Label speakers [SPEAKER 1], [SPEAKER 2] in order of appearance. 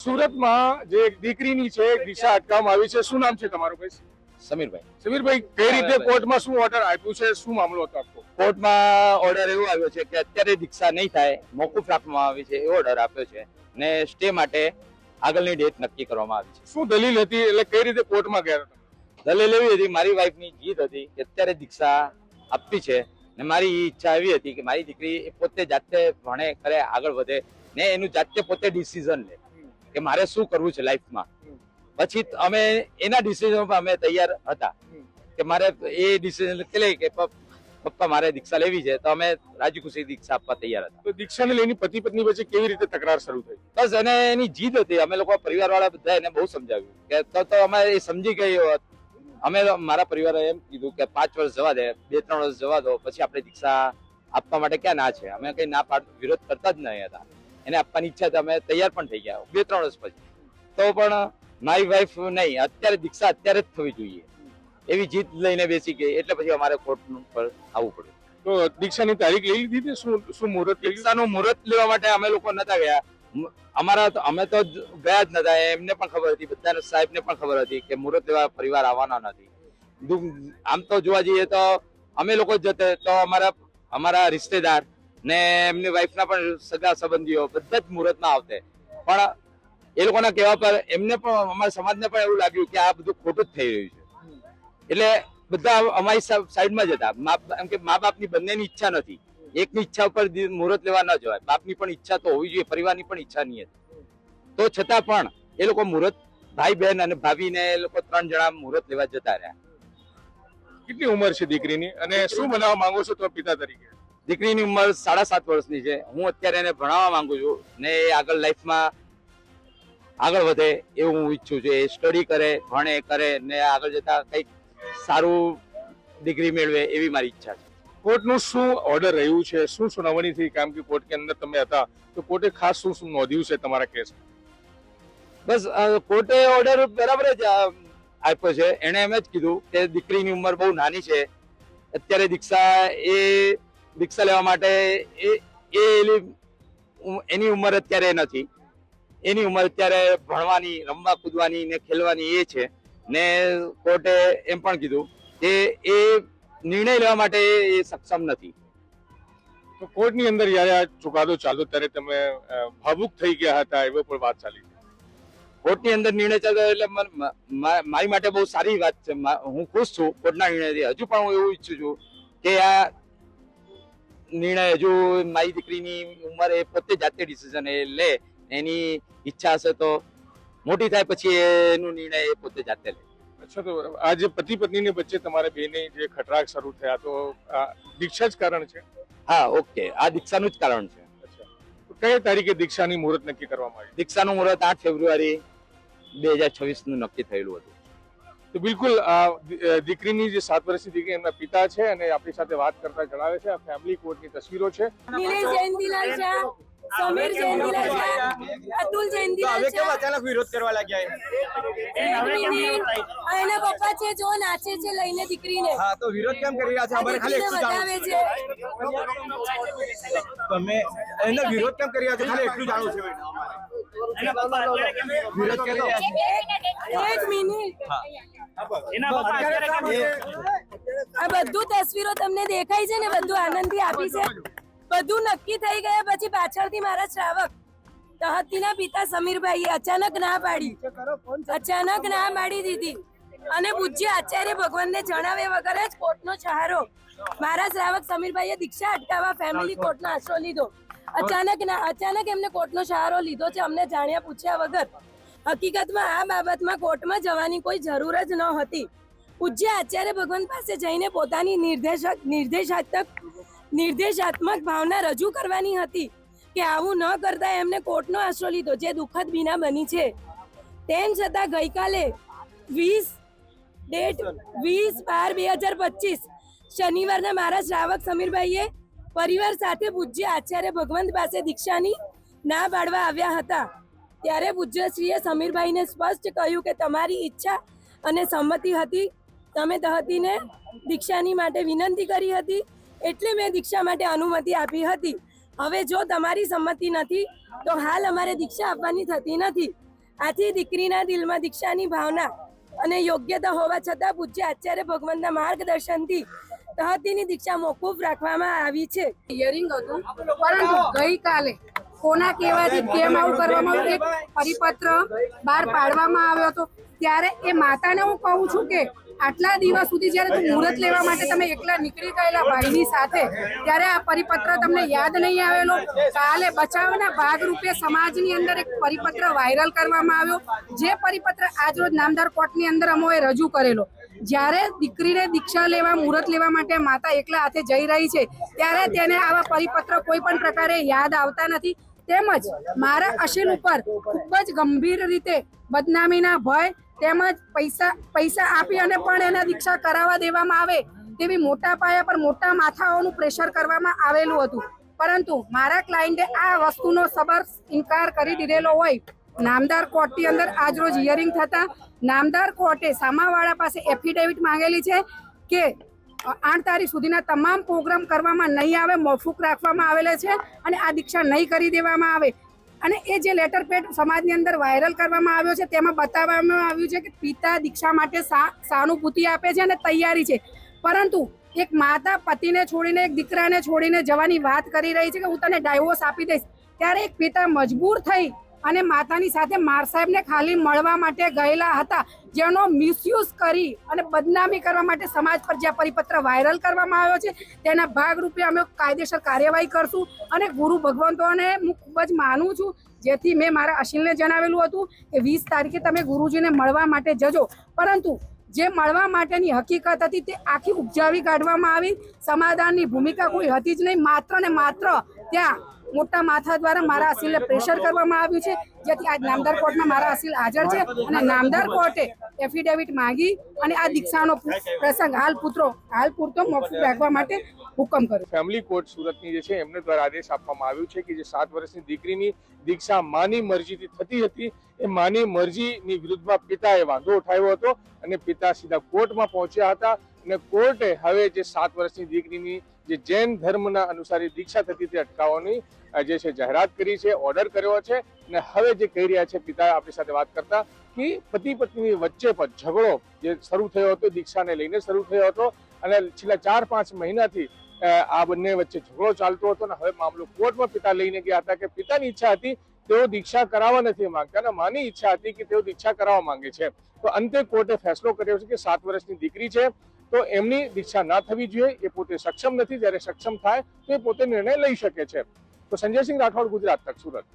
[SPEAKER 1] સુરતમાં જે એક દીકરીની છે દિશા અટકાવવામાં આવી છે, શું નામ છે તમારું ભાઈ?
[SPEAKER 2] સમીરભાઈ
[SPEAKER 1] સમીરભાઈ, કઈ રીતે કોર્ટમાં શું ઓર્ડર આપ્યું છે, શું મામલો હતો આખો?
[SPEAKER 2] કોર્ટમાં ઓર્ડર એવો આવ્યો છે કે અત્યારે દીક્ષા નહીં થાય, મોકૂફ રાખવામાં આવી છે એવો ઓર્ડર આપ્યો છે ને સ્ટે માટે આગળની ડેટ નક્કી કરવામાં આવી છે.
[SPEAKER 1] શું દલીલ હતી, એટલે કઈ રીતે કોર્ટમાં ગયા હતા?
[SPEAKER 2] દલીલ એવી હતી, મારી વાઈફની જીદ હતી કે અત્યારે દીક્ષા આપવી છે ને મારી ઈચ્છા એવી હતી કે મારી દીકરી પોતે જાતે ભણે કરે, આગળ વધે ને એનું જાતે પોતે ડિસિઝન લે કે મારે શું કરવું છે લાઈફમાં. પછી અમે એના ડિસિઝન પર અમે તૈયાર હતા કે મારે એ ડિસિઝન લે કે પપ્પા મારે દીક્ષા લેવી છે, તો અમે રાજી ખુશી દીક્ષા આપવા તૈયાર હતા.
[SPEAKER 1] તો દીક્ષાને લઈને પતિ પત્ની વચ્ચે કેવી રીતે તકરાર શરૂ થઈ?
[SPEAKER 2] બસ એને એની જીદ હતી. અમે લોકો પરિવાર વાળા બધા એને બહુ સમજાવ્યું કે તો અમે એ સમજી ગઈ. અમે મારા પરિવારે એમ કીધું કે 5 વર્ષ જવા દે, 2-3 વર્ષ જવા દો, પછી આપણે દીક્ષા આપવા માટે ક્યાં ના છે. અમે કઈ ના વિરોધ કરતા જ નહીં હતા. એને આપવાની ઈચ્છા હતી, અમે તૈયાર પણ થઈ ગયા 2-3 વર્ષ પછી. તો પણ મારી વાઈફ નહીં, અત્યારે દીક્ષા અત્યારે જ થવી જોઈએ એવી જીત લઈને બેસી ગઈ. એટલે પછી અમારે કોર્ટ પર આવવું પડ્યું.
[SPEAKER 1] તો દીક્ષાની તારીખ લઈ લીધી હતી? શું મુહૂર્ત?
[SPEAKER 2] દીક્ષાનું મુહૂર્ત લેવા માટે અમે લોકો નતા ગયા. અમે તો ગયા જ નતા. એમને પણ ખબર હતી, બધા સાહેબને પણ ખબર હતી કે મુહૂર્ત લેવા પરિવાર આવવાના નથી. આમ તો જોવા જઈએ તો અમે લોકો જતે તો અમારા રિશ્તેદાર ને એમની વાઈફના પણ સગા સંબંધીઓ બધા જ મુહૂર્તમાં આવતે. પણ એ લોકોના કહેવા પર એમને પણ, અમારા સમાજને પણ એવું લાગ્યું કે આ બધું ખોટું જ થઈ રહ્યું છે. એટલે બધા અમારી સાઈડમાં જ હતા. એમ કે મા બાપની બંનેની ઈચ્છા નથી. એકની ઈચ્છા ઉપર મુહૂર્ત લેવા ન જવાય. બાપની પણ ઈચ્છા તો હોવી જોઈએ, પરિવારની પણ ઈચ્છા નહીં હતી. તો છતાં પણ એ લોકો મુહૂર્ત, ભાઈ બહેન અને ભાભી ને એ લોકો 3 જણા મુહૂર્ત લેવા જતા રહ્યા.
[SPEAKER 1] કેટલી ઉંમર છે દીકરીની અને શું બનાવવા માંગો છો તમે પિતા તરીકે?
[SPEAKER 2] દીકરીની ઉંમર 7.5 વર્ષની છે. હું અત્યારે એને ભણાવવા માંગુ છું ને એ આગળ લાઈફમાં આગળ વધે એવું હું ઈચ્છું છું. એ સ્ટડી કરે, ભણે કરે ને આગળ જતા કંઈક સારું ડિગ્રી મેળવે એવી મારી ઈચ્છા છે.
[SPEAKER 1] કોર્ટનું શું ઓર્ડર રહ્યું છે, શું સુનાવણી થઈ? કારણ કે કોર્ટ કે અંદર તમે હતા, તો કોર્ટે ખાસ શું શું નોંધ્યું છે તમારા કેસ?
[SPEAKER 2] બસ કોર્ટે ઓર્ડર બરાબર જ આપ્યો છે. એને એમ જ કીધું કે દીકરીની ઉંમર બહુ નાની છે, અત્યારે દીક્ષા લેવા માટે એની ઉંમર અત્યારે નથી. એની ઉંમર અત્યારે ભણવાની, રમવા કૂદવાની ને ખેલવાની એ છે. ને કોર્ટે એમ પણ કીધું કે એ નિર્ણય લેવા માટે એ સક્ષમ નથી.
[SPEAKER 1] તો કોર્ટની અંદર જ્યારે આ ચુકાદો ચાલ્યો ત્યારે તમે ભાવુક થઈ ગયા હતા, એવો પણ વાત ચાલી?
[SPEAKER 2] કોર્ટની અંદર નિર્ણય ચાલ્યો એટલે મારી માટે બહુ સારી વાત છે. હું ખુશ છું કોર્ટના નિર્ણયથી. હજુ પણ હું એવું ઈચ્છું છું કે આ નિર્ણય હજુ મારી દીકરીની ઉંમર એ પોતે જાતે ડિસિઝન એ લે. એની ઈચ્છા હશે તો મોટી થાય પછી એનું નિર્ણય એ પોતે જાતે લે.
[SPEAKER 1] અચ્છા, તો આ જે પતિ પત્નીની વચ્ચે તમારે બેની જે ખટરાગ શરૂ થયા, તો આ દીક્ષા જ કારણ છે?
[SPEAKER 2] હા, ઓકે, આ દીક્ષાનું જ કારણ છે.
[SPEAKER 1] અચ્છા, તો કઈ તારીખે દીક્ષાની મુહૂર્ત નક્કી કરવામાં આવી?
[SPEAKER 2] દીક્ષાનું મુહૂર્ત 8 ફેબ્રુઆરી 2026 નું નક્કી થયેલું હતું.
[SPEAKER 1] તો બિલકુલ આ દીકરીની જે 7 વર્ષની દીકરી, એમના પિતા છે અને આપણી સાથે વાત કરતા જણાવે છે. આ ફેમિલી કોર્ટની તસવીરો છે.
[SPEAKER 3] નિલેશ જયંતિલાલ શાહ, સમીર જયંતિલાલ શાહ, અતુલ જયંતિલાલ શાહ.
[SPEAKER 4] કેમ અચાનક વિરોધ કરવા લાગ્યા?
[SPEAKER 3] એના પપ્પા છે જો નાચે છે લઈને દીકરીને.
[SPEAKER 4] હા, તો વિરોધ કેમ કરી રહ્યા છે? અમારે ખાલી એટલું
[SPEAKER 3] બતાવે
[SPEAKER 4] જાણવું
[SPEAKER 3] છે.
[SPEAKER 4] છે. તમે એનો વિરોધ કેમ કરી રહ્યા છો? ખાલી એટલું જાણવું છે. વિરોધ કેમ?
[SPEAKER 3] એક મિનિટ. આ બધું તસવીરો તમને દેખાય છે ને, બધું આનંદથી આપી છે. બધું નક્કી થઈ ગયા પછી પાછળથી મારા શ્રાવક તહતીના પિતા સમીરભાઈએ અચાનક ના પાડી દીધી અને પૂજ્ય આચાર્ય ભગવાનને જણાવ્યા વગર જ કોર્ટનો સહારો મારા શ્રાવક સમીરભાઈએ દીક્ષા અટકાવવા ફેમિલી કોર્ટનો આશરો લીધો. અચાનક એમને કોર્ટનો સહારો લીધો છે, અમને જાણ્યા પૂછ્યા વગર. હકીકતમાં આ બાબતમાં કોર્ટમાં જવાની કોઈ જરૂર જ ન હતી. પૂજ્ય આચાર્ય ભગવાન પાસે જઈને પોતાની નિર્દેશાત્મક ભાવના રજૂ કરવાની હતી કે આવું ન કરતા એમને કોર્ટનો આશરો લીધો, જે દુઃખદ બીના બની છે. તેમ છતાં ગઈકાલે 20/12/2025 શનિવારના મારા શ્રાવક સમીરભાઈએ પરિવાર સાથે પૂજ્ય આચાર્ય ભગવંત પાસે દીક્ષાની ના પાડવા આવ્યા હતા. ત્યારે પૂજ્યશ્રીએ સમીરભાઈને સ્પષ્ટ કહ્યું કે તમારી ઈચ્છા અને સંમતિ હતી. તમે તહતીને દીક્ષાની માટે વિનંતી કરી હતી, એટલે મેં દીક્ષા માટે અનુમતિ આપી હતી. હવે જો તમારી સંમતિ નથી તો હાલ અમારે દીક્ષા આપવાની થતી નથી. આથી દીકરીના દિલમાં દીક્ષાની ભાવના અને યોગ્યતા હોવા છતાં પૂજ્ય આચાર્ય ભગવાનના માર્ગદર્શનથી તહતીની દીક્ષા મોકૂફ રાખવામાં આવી છે.
[SPEAKER 5] હિયરિંગ હતું, પરંતુ ગઈકાલે કોના કહેવાથી કેમ આવું કરવામાં આવ્યું, એક પરિપત્ર બહાર પાડવામાં આવ્યો હતો. ત્યારે એ માતાને હું કહું છું કે આટલા દિવસ સુધી જ્યારે તું મુહૂર્ત લેવા માટે તમે એકલા નીકળી ગયેલા ભાઈની સાથે, ત્યારે આ પરિપત્ર તમને યાદ નહીં આવેલો. કાલે બચાવના ભાગરૂપે સમાજની અંદર એક પરિપત્ર વાયરલ કરવામાં આવ્યો, જે પરિપત્ર આજરોજ નામદાર કોર્ટની અંદર અમોએ રજૂ કરેલો. જ્યારે દીકરીને દીક્ષા લેવા મુહૂર્ત લેવા માટે માતા એકલા હાથે જઈ રહી છે, ત્યારે તેને આવા પરિપત્ર કોઈ પણ પ્રકારે યાદ આવતા નથી. તેમજ મારા અશીલ ઉપર ખૂબ જ ગંભીર રીતે બદનામીના ભય તેમજ પૈસા આપી અને પણ એને દીક્ષા કરાવવા દેવામાં આવે તેવી મોટા પાયા પર મોટા માથાઓનું પ્રેશર કરવામાં આવેલું હતું. પરંતુ મારા ક્લાયન્ટે આ વસ્તુનો સબર ઇનકાર કરી દીધેલો હોય. નામદાર કોર્ટની અંદર આજરોજ હિયરિંગ થતા નામદાર કોર્ટે સામાવાળા પાસે એફિડેવિટ માંગેલી છે કે 8 તારીખ સુધીના તમામ પ્રોગ્રામ કરવામાં નહીં આવે, મોકૂફ રાખવામાં આવેલા છે અને આ દીક્ષા નહીં કરી દેવામાં આવે. અને એ જે લેટર પેડ સમાજની અંદર વાયરલ કરવામાં આવ્યો છે તેમાં બતાવવામાં આવ્યું છે કે પિતા દીક્ષા માટે સહાનુભૂતિ આપે છે અને તૈયારી છે, પરંતુ એક માતા પતિને છોડીને એક દીકરાને છોડીને જવાની વાત કરી રહી છે કે હું તને ડાયવોર્સ આપી દઈશ. ત્યારે એક પિતા મજબૂર થઈ અને માતાની સાથે માર સાહેબને ખાલી મળવા માટે ગયેલા હતા, જેનો મિસયુઝ કરી અને બદનામી કરવા માટે સમાજ પર જે પરિપત્ર વાયરલ કરવામાં આવ્યો છે તેના ભાગરૂપે અમે કાયદેસર કાર્યવાહી કરશું. અને ગુરુ ભગવંતોને હું ખૂબ જ માનું છું, જેથી મેં મારા અશીલને જણાવેલું હતું કે 20 તારીખે તમે ગુરુજીને મળવા માટે જજો, પરંતુ જે મળવા માટેની હકીકત હતી તે આખી ઉપજાવી કાઢવામાં આવી. સમાધાનની ભૂમિકા કોઈ હતી જ નહીં, માત્ર ને માત્ર ત્યાં મોટા માથા દ્વારા મારા અસીલને પ્રેશર કરવામાં આવ્યું છે, જેથી આજ નામદાર કોર્ટમાં મારા અસીલ હાજર છે અને નામદાર કોર્ટે એફિડેવિટ માંગી અને આ દીક્ષાનો પ્રસંગ હાલ પૂરતો મોકૂફ રાખવા માટે હુકમ કર્યો.
[SPEAKER 1] ફેમિલી કોર્ટ સુરતની જે છે એમને દ્વારા આદેશ આપવામાં આવ્યું છે કે જે 7 વર્ષની દીકરીની દીક્ષા માની મરજીથી થતી હતી, એ માની મરજીની વિરુદ્ધમાં પિતાએ વાંધો ઉઠાવ્યો હતો અને પિતા સીધા કોર્ટમાં પહોંચ્યા હતા અને કોર્ટે હવે જે 7 વર્ષની દીકરીની જે જૈન ધર્મના અનુસાર દીક્ષા થતી તે અટકાવવાની જે છે જાહેરાત કરી છે, ઓર્ડર કર્યો છે. અને હવે જે કહી રહ્યા છે પિતા આપણી સાથે વાત કરતા કે પતિ પત્ની વચ્ચે પણ ઝઘડો જે શરૂ થયો હતો દીક્ષાને લઈને શરૂ થયો હતો અને છેલ્લા 4-5 મહિનાથી આ બંને વચ્ચે ઝઘડો ચાલતો હતો અને હવે મામલો કોર્ટમાં પિતા લઈને ગયા હતા કે પિતાની ઈચ્છા હતી તેઓ દીક્ષા કરાવવા નથી માંગતા અને માની ઈચ્છા હતી કે તેઓ દીક્ષા કરાવવા માંગે છે. તો અંતે કોર્ટે ફેસલો કર્યો છે કે 7 વર્ષની દીકરી છે તો એમની દીક્ષા ના થવી જોઈએ. એ પોતે સક્ષમ નથી, જ્યારે સક્ષમ થાય તો એ પોતે નિર્ણય લઈ શકે છે. તો સંજયસિંહ રાઠોડ, ગુજરાત તક, સુરત.